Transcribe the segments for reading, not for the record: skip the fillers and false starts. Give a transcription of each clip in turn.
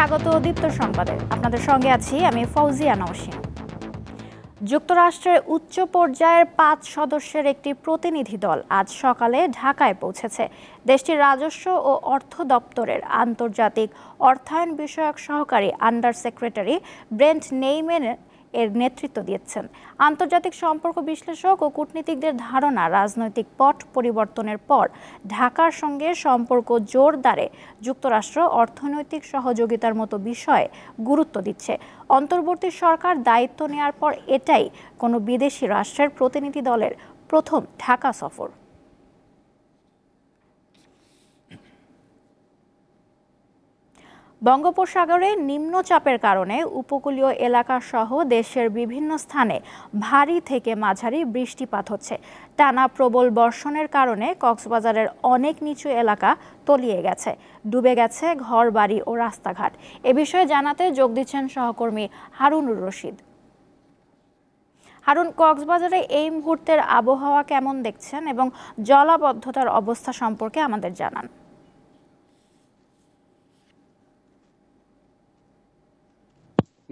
স্বাগত দীপ্ত সংবাদে। আপনাদের সঙ্গে আছি আমি ফৌজিয়া নওশিন। যুক্তরাষ্ট্রের উচ্চ পর্যায়ের 5 সদস্যের একটি প্রতিনিধি দল আজ সকালে ঢাকায় পৌঁছেছে। দেশটির রাজস্ব ও অর্থ দপ্তরের আন্তর্জাতিক অর্থায়ন বিষয়ক সহকারী আন্ডার সেক্রেটারি ব্রেন্ট নেইম্যান এর নেতৃত্ব দিচ্ছেন। আন্তর্জাতিক সম্পর্ক বিশ্লেষক ও কূটনীতিকদের ধারণা, রাজনৈতিক পট পরিবর্তনের পর ঢাকার সঙ্গে সম্পর্ক জোরদারে যুক্তরাষ্ট্র অর্থনৈতিক সহযোগিতার মতো বিষয়ে গুরুত্ব দিচ্ছে। অন্তর্বর্তী সরকার দায়িত্ব নেওয়ার পর এটাই কোনো বিদেশি রাষ্ট্রের প্রতিনিধি দলের প্রথম ঢাকা সফর। বঙ্গোপসাগরে নিম্নচাপের কারণে উপকূলীয় এলাকা সহ দেশের বিভিন্ন স্থানে ভারী থেকে মাঝারি বৃষ্টিপাত হচ্ছে। টানা প্রবল বর্ষণের কারণে কক্সবাজারের অনেক নিচু এলাকা তলিয়ে গেছে, ডুবে গেছে ঘরবাড়ি ও রাস্তাঘাট। এ বিষয়ে জানাতে যোগ দিচ্ছেন সহকর্মী হারুনুর রশিদ। হারুন, কক্সবাজারে এই মুহূর্তের আবহাওয়া কেমন দেখছেন এবং জলাবদ্ধতার অবস্থা সম্পর্কে আমাদের জানান।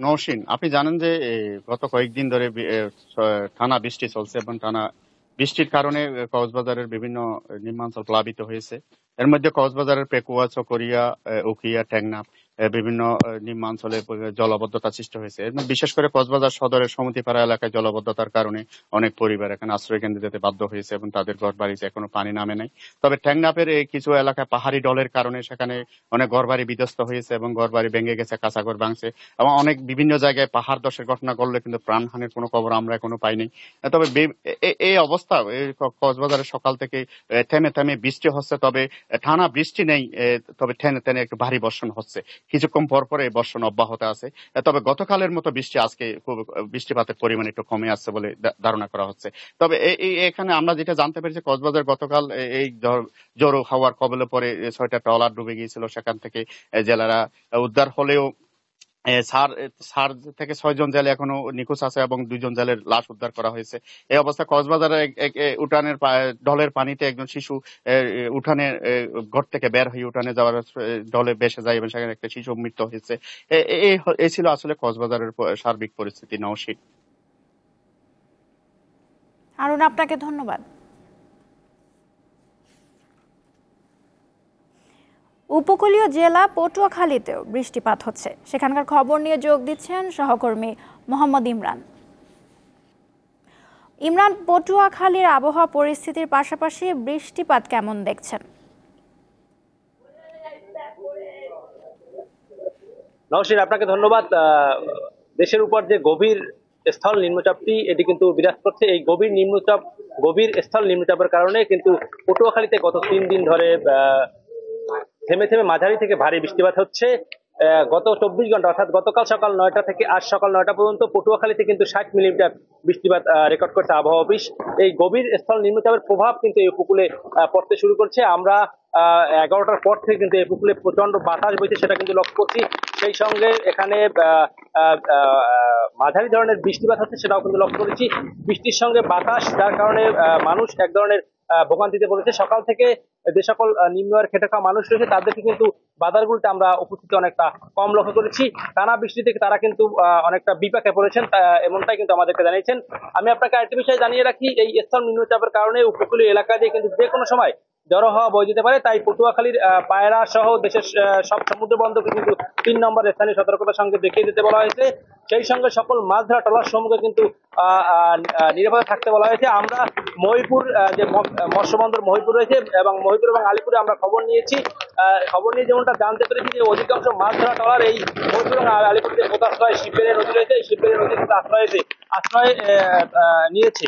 নওশিন, আপনি জানেন যে গত কয়েকদিন ধরে টানা বৃষ্টি চলছে এবং টানা বৃষ্টির কারণে কক্সবাজারের বিভিন্ন নিম্নাঞ্চল প্লাবিত হয়েছে। এর মধ্যে কক্সবাজারের পেকুয়া, চকরিয়া, উখিয়া, টেকনাফ বিভিন্ন নিম্নাঞ্চলে জলাবদ্ধতা সৃষ্টি হয়েছে। বিশেষ করে কক্সবাজার সদরের সমিতিপাড়া এলাকায় জলাবদ্ধতার কারণে অনেক পরিবার এখানে আশ্রয় কেন্দ্রে যেতে বাধ্য হয়েছে এবং তাদের ঘর বাড়িতে এখনো পানি নামে নাই। তবে টেকনাফের কিছু এলাকায় পাহাড়ি ঢলের কারণে সেখানে অনেক ঘরবাড়ি বিধ্বস্ত হয়েছে এবং ঘরবাড়ি ভেঙে গেছে, কাঁচাঘর ভাঙছে এবং অনেক বিভিন্ন জায়গায় পাহাড় ধসের ঘটনা ঘটলে কিন্তু প্রাণহানির কোনো খবর আমরা এখনো পাইনি। তবে এই অবস্থা কক্সবাজারে সকাল থেকে থেমে থেমে বৃষ্টি হচ্ছে, তবে টানা বৃষ্টি নেই, তবে টেনে টেনে একটু ভারী বর্ষণ হচ্ছে। কিছুক্ষণ পর পর এই বর্ষণ অব্যাহত আছে। তবে গতকালের মতো বৃষ্টি আজকে খুব বৃষ্টিপাতের পরিমাণ একটু কমে আসছে বলে ধারণা করা হচ্ছে। তবে এখানে আমরা যেটা জানতে পেরেছি, কক্সবাজার গতকাল এই জোরো হাওয়ার কবলে পরে 6টা ট্রলার ডুবে গিয়েছিল। সেখান থেকে জেলেরা উদ্ধার হলেও 4 থেকে 6 জন জেলে এখনো নিখোঁজ আছে এবং 2 জন জেলের লাশ উদ্ধার করা হয়েছে। এই অবস্থা কক্সবাজারের উঠানের ঢলের পানিতে একজন শিশু উঠানের ঘর থেকে বের হয়ে উঠানে যাওয়ার ঢলে ভেসে যায় এবং সেখানে একটা শিশু মৃত্যু হয়েছে। এই ছিল আসলে কক্সবাজারের সার্বিক পরিস্থিতি। নওশিন, হারুন, আপনাকে ধন্যবাদ। উপকূলীয় জেলা পটুয়াখালীতেও বৃষ্টিপাত হচ্ছে। সেখানকার খবর নিয়ে যোগ দিচ্ছেন সহকর্মী মোহাম্মদ ইমরান। ইমরান, পটুয়াখালীর আবহাওয়া পরিস্থিতির পাশাপাশি বৃষ্টিপাত কেমন দেখছেন? নওশিন, আপনাকে ধন্যবাদ। দেশের উপর যে গভীর স্থল নিম্নচাপটি এটি কিন্তু বিরাজ করছে। এই গভীর স্থল নিম্নচাপের কারণে কিন্তু পটুয়াখালীতে গত 3 দিন ধরে থেমে থেমে মাঝারি থেকে ভারী বৃষ্টিপাত হচ্ছে। গত 24 ঘন্টা অর্থাৎ গতকাল সকাল 9টা থেকে আজ সকাল 9টা পর্যন্ত পটুয়াখালীতে কিন্তু 60 মিলিমিটার বৃষ্টিপাত রেকর্ড করছে আবহাওয়া অফিস। এই গভীর স্থল নিম্নচাপের প্রভাব কিন্তু এই উপকূলে পড়তে শুরু করছে। আমরা 11টার পর থেকে কিন্তু এই উপকূলে প্রচন্ড বাতাস বইছে, সেটা কিন্তু লক্ষ্য করছি। সেই সঙ্গে এখানে মাঝারি ধরনের বৃষ্টিপাত হচ্ছে, সেটাও কিন্তু লক্ষ্য করেছি। বৃষ্টির সঙ্গে বাতাস, যার কারণে মানুষ এক ধরনের ভোগান্তিতে পড়েছে। সকাল থেকে যে সকল নিম্ন আয়ের খেটে খাওয়া মানুষ রয়েছে তাদের কিন্তু বাজারগুলোতে আমরা উপস্থিতি অনেকটা কম লক্ষ্য করেছি। টানা বৃষ্টি থেকে তারা কিন্তু অনেকটা বিপাকে পড়েছেন, এমনটাই কিন্তু আমাদেরকে জানিয়েছেন। আমি আপনাকে আরেকটি বিষয় জানিয়ে রাখি, এই স্থল নিম্নচাপের কারণে উপকূলীয় এলাকা দিয়ে কিন্তু যে কোনো সময় জড়ো হওয়া বয়ে যেতে পারে। তাই পটুয়াখালীর পায়রা সহ দেশের সব সমুদ্র বন্দরকে কিন্তু 3 নম্বর স্থানীয় সতর্কতার সঙ্গে দেখিয়ে দিতে বলা হয়েছে। সেই সঙ্গে সকল মাছ ধরা ট্রলার সমূহকে কিন্তু নিরাপদে থাকতে বলা হয়েছে। আমরা মহিপুর যে মৎস্য বন্দর মহিপুর রয়েছে এবং মহিপুর এবং আলিপুরে আমরা খবর নিয়েছি। খবর নিয়ে যেমনটা জানতে পেরেছি যে অধিকাংশ মাছ ধরা ট্রলার এই মহিপুর এবং আলিপুর যে পোতাশ্রয় শিববেড়ে নদী রয়েছে, এই শিববেড়ে নদী কিন্তু আশ্রয় নিয়েছে।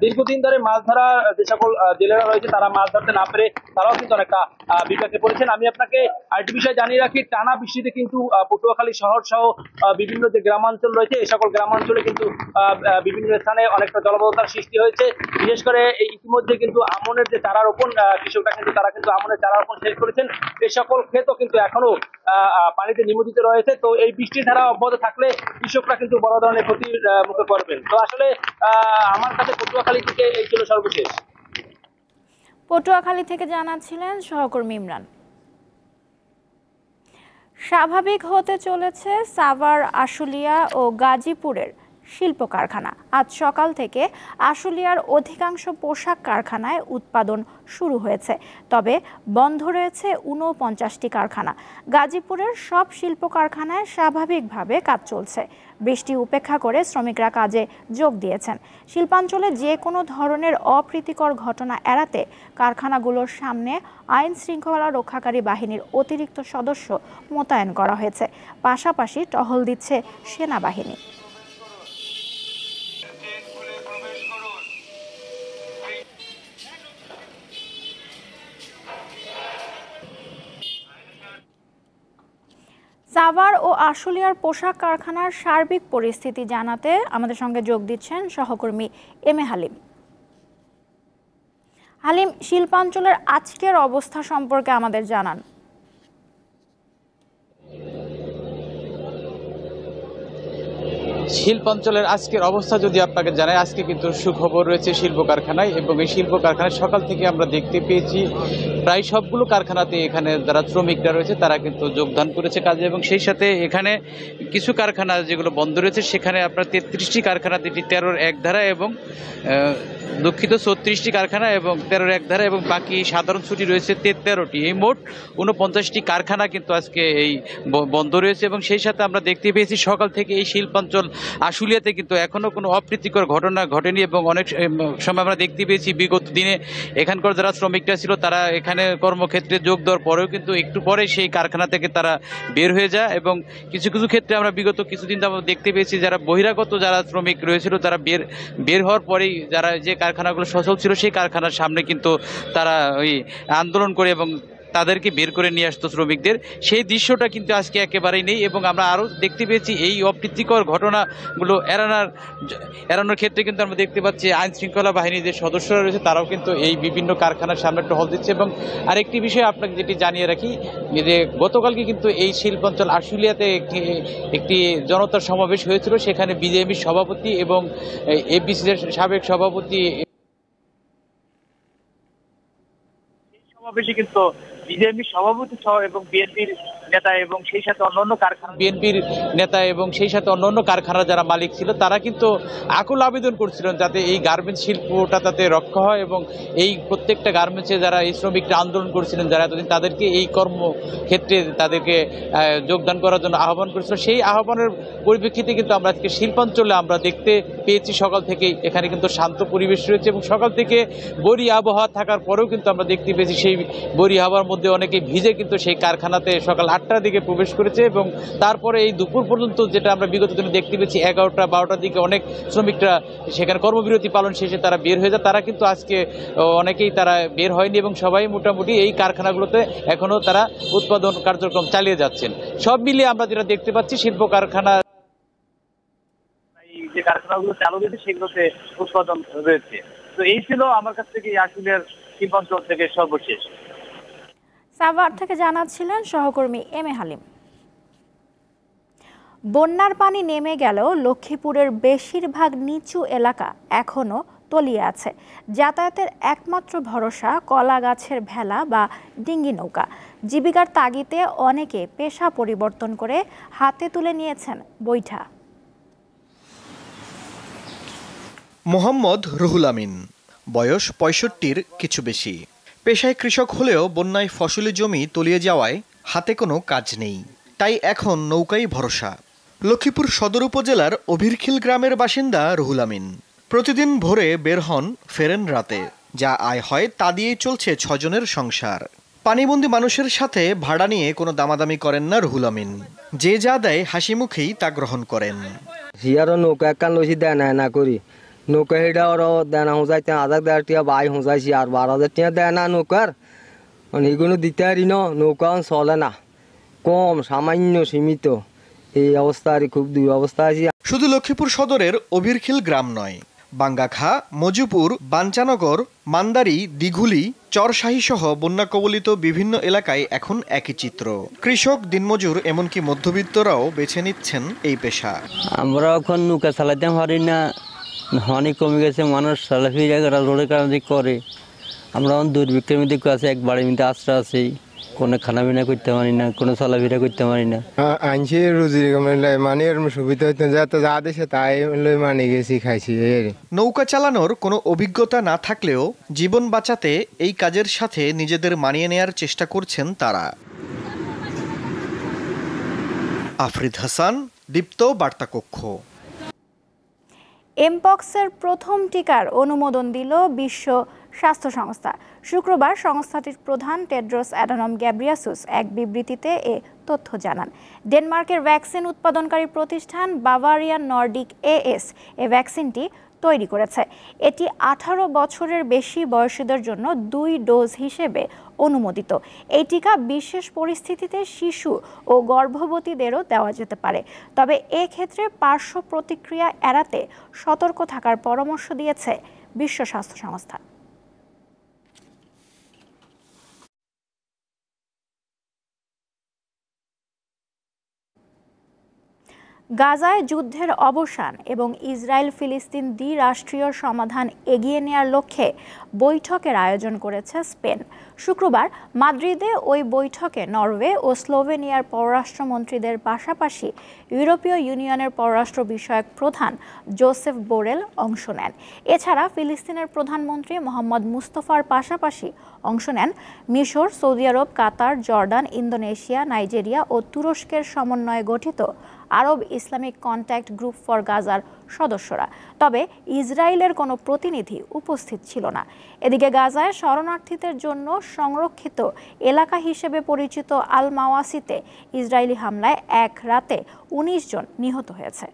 দীর্ঘদিন ধরে মাছ ধরা যে সকল জেলেরা রয়েছে তারা মাছ ধরতে না পেরে তারাও কিন্তু অনেকটা বিপাকে পড়েছেন। আমি আপনাকে আরেকটি বিষয় জানিয়ে রাখি, টানা বৃষ্টিতে কিন্তু পটুয়াখালী শহর সহ বিভিন্ন যে গ্রামাঞ্চল রয়েছে এই সকল গ্রামাঞ্চলে কিন্তু বিভিন্ন স্থানে অনেকটা জলাবদ্ধতার সৃষ্টি হয়েছে। বিশেষ করে ইতিমধ্যে কিন্তু আমনের যে চারা রোপণ, কৃষকরা কিন্তু তারা কিন্তু আমনের চারা রোপণ শেষ করেছেন। এই সকল ক্ষেতও কিন্তু এখনো পানিতে নিমজ্জিত রয়েছে। তো এই বৃষ্টির ধারা অব্যাহত থাকলে কৃষকরা কিন্তু বড় ধরনের ক্ষতির মুখে পড়বেন। তো আসলে আমার কাছে পটুয়াখালী থেকে এই ছিল সর্বশেষ। পটুয়াখালী থেকে জানাচ্ছিলেন সহকর্মী ইমরান। স্বাভাবিক হতে চলেছে সাভার, আশুলিয়া ও গাজীপুরের শিল্প কারখানা। আজ সকাল থেকে আশুলিয়ার অধিকাংশ পোশাক কারখানায় উৎপাদন শুরু হয়েছে, তবে বন্ধ রয়েছে ৪৯টি কারখানা। গাজীপুরের সব শিল্প কারখানায় স্বাভাবিকভাবে কাজ চলছে। বৃষ্টি উপেক্ষা করে শ্রমিকরা কাজে যোগ দিয়েছেন। শিল্পাঞ্চলে যে কোনো ধরনের অপ্রীতিকর ঘটনা এড়াতে কারখানাগুলোর সামনে আইন শৃঙ্খলা রক্ষাকারী বাহিনীর অতিরিক্ত সদস্য মোতায়েন করা হয়েছে। পাশাপাশি টহল দিচ্ছে সেনাবাহিনী। সাভার ও আশুলিয়ার পোশাক কারখানার সার্বিক পরিস্থিতি জানাতে আমাদের সঙ্গে যোগ দিচ্ছেন সহকর্মী এম এ হালিম। হালিম, শিল্পাঞ্চলের আজকের অবস্থা সম্পর্কে আমাদের জানান। শিল্পাঞ্চলের আজকের অবস্থা যদি আপনাকে জানাই, আজকে কিন্তু সুখবর রয়েছে শিল্প কারখানায়, এবং এই শিল্প কারখানায় সকাল থেকে আমরা দেখতে পেয়েছি প্রায় সবগুলো কারখানাতে এখানে যারা শ্রমিকরা রয়েছে তারা কিন্তু যোগদান করেছে কাজে, এবং সেই সাথে এখানে কিছু কারখানা যেগুলো বন্ধ রয়েছে সেখানে আপনার 33টি কারখানা, 13-র এক ধারা এবং দুঃখিত 34টি কারখানা এবং 13-র এক ধারা, এবং বাকি সাধারণ ছুটি রয়েছে 13টি। এই মোট 49টি কারখানা কিন্তু আজকে এই বন্ধ রয়েছে, এবং সেই সাথে আমরা দেখতে পেয়েছি সকাল থেকে এই শিল্পাঞ্চল আশুলিয়াতে কিন্তু এখনো কোনো অপ্রীতিকর ঘটনা ঘটেনি, এবং অনেক সময় আমরা দেখতে পেয়েছি বিগত দিনে এখানকার যারা শ্রমিকরা ছিল তারা এখানে কর্মক্ষেত্রে যোগ দেওয়ার পরেও কিন্তু একটু পরে সেই কারখানা থেকে তারা বের হয়ে যায়, এবং কিছু কিছু ক্ষেত্রে আমরা বিগত কিছুদিন আমরা দেখতে পেয়েছি যারা বহিরাগত যারা শ্রমিক রয়েছিল তারা বের হওয়ার পরেই যারা যে কারখানাগুলো সচল ছিল সেই কারখানার সামনে কিন্তু তারা ওই আন্দোলন করে এবং তাদেরকে বের করে নিয়ে আসতো শ্রমিকদের। সেই দৃশ্যটা কিন্তু আজকে একেবারেই নেই, এবং আমরা আরও দেখতে পেয়েছি এই অপ্রীতিকর ঘটনাগুলো এড়ানোর ক্ষেত্রে কিন্তু আমরা দেখতে পাচ্ছি আইন শৃঙ্খলা বাহিনীর যে সদস্যরা রয়েছে তারাও কিন্তু এই বিভিন্ন কারখানার সামনে টহল দিচ্ছে। এবং আরেকটি বিষয় আপনাকে যেটি জানিয়ে রাখি যে গতকালকে কিন্তু এই শিল্পাঞ্চল আশুলিয়াতে একটি জনতার সমাবেশ হয়েছিল, সেখানে বিজেপির সভাপতি এবং এফবিসির সাবেক সভাপতি সমাবেশে কিন্তু বিজেপি সভাপতি সহ এবং বিএনপির নেতা এবং সেই সাথে অন্যান্য কারখানা বিএনপির নেতা এবং সেই সাথে অন্যান্য কারখানার যারা মালিক ছিল তারা কিন্তু আকুল আবেদন করছিলেন যাতে এই গার্মেন্টস শিল্পটা তাতে রক্ষা হয়, এবং এই প্রত্যেকটা গার্মেন্টসে যারা এই শ্রমিকরা আন্দোলন করছিলেন যারা এতদিন তাদেরকে এই কর্মক্ষেত্রে তাদেরকে যোগদান করার জন্য আহ্বান করেছিল। সেই আহ্বানের পরিপ্রেক্ষিতে কিন্তু আমরা আজকে শিল্পাঞ্চলে আমরা দেখতে পেয়েছি সকাল থেকেই এখানে কিন্তু শান্ত পরিবেশ রয়েছে, এবং সকাল থেকে বরি আবহাওয়া থাকার পরেও কিন্তু আমরা দেখতে পেয়েছি সেই বরি আবহাওয়ার মধ্যে অনেকে ভিজে কিন্তু সেই কারখানাতে সকাল 8টার দিকে প্রবেশ করেছে, এবং তারপরে এই দুপুর পর্যন্ত যেটা আমরা বিগত দিনে দেখতে পেয়েছি 11টা-12টার দিকে অনেক শ্রমিকরা সেখানে কর্মবিরতি পালন শেষে তারা বের হয়ে যায়। তারা কিন্তু আজকে অনেকেই তারা বের হয়নি, এবং সবাই মোটামুটি এই কারখানাগুলোতে এখনও তারা উৎপাদন কার্যক্রম চালিয়ে যাচ্ছেন। সব মিলিয়ে আমরা যেটা দেখতে পাচ্ছি শিল্প কারখানা যে কারখানাগুলো চালু রয়েছে সেগুলোতে উৎপাদন রয়েছে। তো এই ছিল আমার কাছ থেকে আশুলিয়ার শিল্পাঞ্চল থেকে সর্বশেষ। সাভার থেকে জানাচ্ছিলেন সহকর্মী এম এ হালিম। বন্যার পানি নেমে গেলেও লক্ষ্মীপুরের বেশিরভাগ নিচু এলাকা এখনো তলিয়ে আছে। যাতায়াতের একমাত্র ভরসা কলা গাছের ভেলা বা ডিঙ্গি নৌকা। জীবিকার তাগিদে অনেকে পেশা পরিবর্তন করে হাতে তুলে নিয়েছেন বৈঠা। মোহাম্মদ রুহুল আমিন, বয়স 65-র কিছু বেশি। পেশায় কৃষক হলেও বন্যায় ফসলি জমি তলিয়ে যাওয়ায় হাতে কোনো কাজ নেই, তাই এখন নৌকাই ভরসা। লক্ষ্মীপুর সদর উপজেলার অভিরখিল গ্রামের বাসিন্দা রুহুল আমিন প্রতিদিন ভোরে বের হন, ফেরেন রাতে। যা আয় হয় তা দিয়েই চলছে 6 জনের সংসার। পানিবন্দী মানুষের সাথে ভাড়া নিয়ে কোনো দামাদামি করেন না রুহুল আমিন। যে যা দেয় হাসি মুখেই তা গ্রহণ করেন। হিয়ারও নৌকা একখান লইছি দেয় না করি নৌকা হেটা ওরা দেয় না হুঁচাইতে 1000 টাকা বাই হুঁচাইছি আর 12,000 টাকা দেয় না নৌকার, মানে এগুলো দিতে পারি না। নৌকা চলে না, কম সামান্য সীমিত এই অবস্থা আর খুব দুরবস্থা আছে। শুধু লক্ষ্মীপুর সদরের অভিরখিল গ্রাম নয়, বাঙ্গাখা, মজুপুর, বাঞ্চানগর, মান্দারি, দিঘুলি, চরশাহী সহ বন্যা কবলিত বিভিন্ন এলাকায় এখন একই চিত্র। কৃষক, দিনমজুর এমনকি মধ্যবিত্তরাও বেছে নিচ্ছেন এই পেশা। আমরা এখন নৌকা চালাতে পারি না, অনেক কমে গেছে, মানুষ চলাফেরা রোডের কারণে করে। আমরা দুর্ভিক্ষের মধ্যে আছে, এক বাড়ির মধ্যে আশ্রয় আছে, কোনো খানাপিনা করতে পারি না, কোনো চলাফেরা করতে পারি না। আনছি রুজি মানে সুবিধা হইতে যা দেশে তাই মানে গেছি খাইছি। নৌকা চালানোর কোনো অভিজ্ঞতা না থাকলেও জীবন বাঁচাতে এই কাজের সাথে নিজেদের মানিয়ে নেয়ার চেষ্টা করছেন তারা। আফরিদ হাসান, দীপ্ত বার্তাকক্ষ। এমপক্সের প্রথম টিকার অনুমোদন দিল বিশ্ব স্বাস্থ্য সংস্থা। শুক্রবার সংস্থাটির প্রধান টেড্রোস অ্যাডানম গ্যাব্রিয়াসুস এক বিবৃতিতে এ তথ্য জানান। ডেনমার্কের ভ্যাকসিন উৎপাদনকারী প্রতিষ্ঠান বাভারিয়ান নর্ডিক এএস এ ভ্যাকসিনটি তৈরি করেছে। এটি 18 বছরের বেশি বয়সীদের জন্য 2 ডোজ হিসেবে অনুমোদিত। এই টিকা বিশেষ পরিস্থিতিতে শিশু ও গর্ভবতীদেরও দেওয়া যেতে পারে, তবে এক্ষেত্রে পার্শ্ব প্রতিক্রিয়া এড়াতে সতর্ক থাকার পরামর্শ দিয়েছে বিশ্ব স্বাস্থ্য সংস্থা। গাজায় যুদ্ধের অবসান এবং ইসরায়েল ফিলিস্তিন দ্বিরাষ্ট্রীয় সমাধান এগিয়ে নেয়ার লক্ষ্যে বৈঠকের আয়োজন করেছে স্পেন। শুক্রবার মাদ্রিদে ওই বৈঠকে নরওয়ে ও স্লোভেনিয়ার পররাষ্ট্রমন্ত্রীদের পাশাপাশি ইউরোপীয় ইউনিয়নের পররাষ্ট্র বিষয়ক প্রধান জোসেফ বোরেল অংশ নেন। এছাড়া ফিলিস্তিনের প্রধানমন্ত্রী মোহাম্মদ মুস্তফার পাশাপাশি অংশ নেন মিশর, সৌদি আরব, কাতার, জর্ডান, ইন্দোনেশিয়া, নাইজেরিয়া ও তুরস্কের সমন্বয়ে গঠিত আরব ইসলামিক কন্ট্যাক্ট গ্রুপ ফর গাজার সদস্যরা। তবে ইসরায়েলের কোনো প্রতিনিধি উপস্থিত ছিল না। এদিকে গাজায় শরণার্থীদের জন্য সংরক্ষিত এলাকা হিসেবে পরিচিত আল মাওয়াসিতে ইসরায়েলি হামলায় এক রাতে 19 জন নিহত হয়েছে।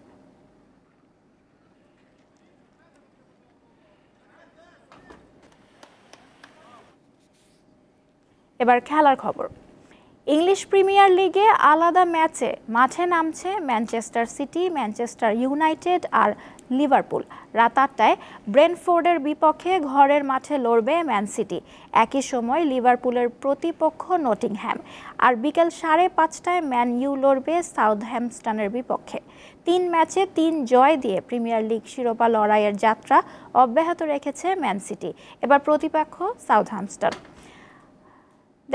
এবার খেলার খবর। ইংলিশ প্রিমিয়ার লিগে আলাদা ম্যাচে মাঠে নামছে ম্যানচেস্টার সিটি, ম্যানচেস্টার ইউনাইটেড আর লিভারপুল। রাত 8টায় ব্রেন্টফোর্ডের বিপক্ষে ঘরের মাঠে লড়বে ম্যান সিটি। একই সময় লিভারপুলের প্রতিপক্ষ নটিংহ্যাম। আর বিকেল 5:30টায় ম্যান ইউ লড়বে সাউথহ্যাম্পটনের বিপক্ষে। 3 ম্যাচে 3 জয় দিয়ে প্রিমিয়ার লিগ শিরোপা লড়াইয়ের যাত্রা অব্যাহত রেখেছে ম্যান সিটি। এবার প্রতিপক্ষ সাউথহ্যাম্পটন।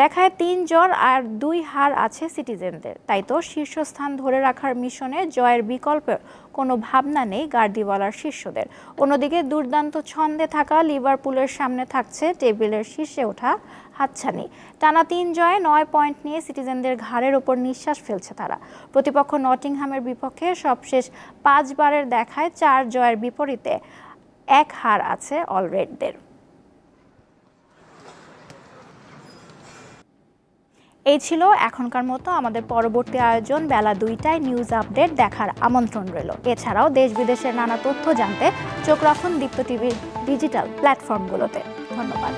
দেখায় 3 জয় আর 2 হার আছে সিটিজেনদের। তাই তো শীর্ষস্থান ধরে রাখার মিশনে জয়ের বিকল্প কোনো ভাবনা নেই গার্দিওয়ালার শিষ্যদের। অন্যদিকে দুর্দান্ত ছন্দে থাকা লিভারপুলের সামনে থাকছে টেবিলের শীর্ষে ওঠা হাতছানি। টানা 3 জয়ে 9 পয়েন্ট নিয়ে সিটিজেনদের ঘাড়ের ওপর নিঃশ্বাস ফেলছে তারা। প্রতিপক্ষ নটিংহ্যামের বিপক্ষে সবশেষ 5 বারের দেখায় 4 জয়ের বিপরীতে 1 হার আছে অলরেডদের। এই ছিল এখনকার মতো। আমাদের পরবর্তী আয়োজন বেলা 2টায় নিউজ আপডেট দেখার আমন্ত্রণ রইল। এছাড়াও দেশ বিদেশের নানা তথ্য জানতে চোখ রাখুন দীপ্ত টিভির ডিজিটাল প্ল্যাটফর্মগুলোতে। ধন্যবাদ।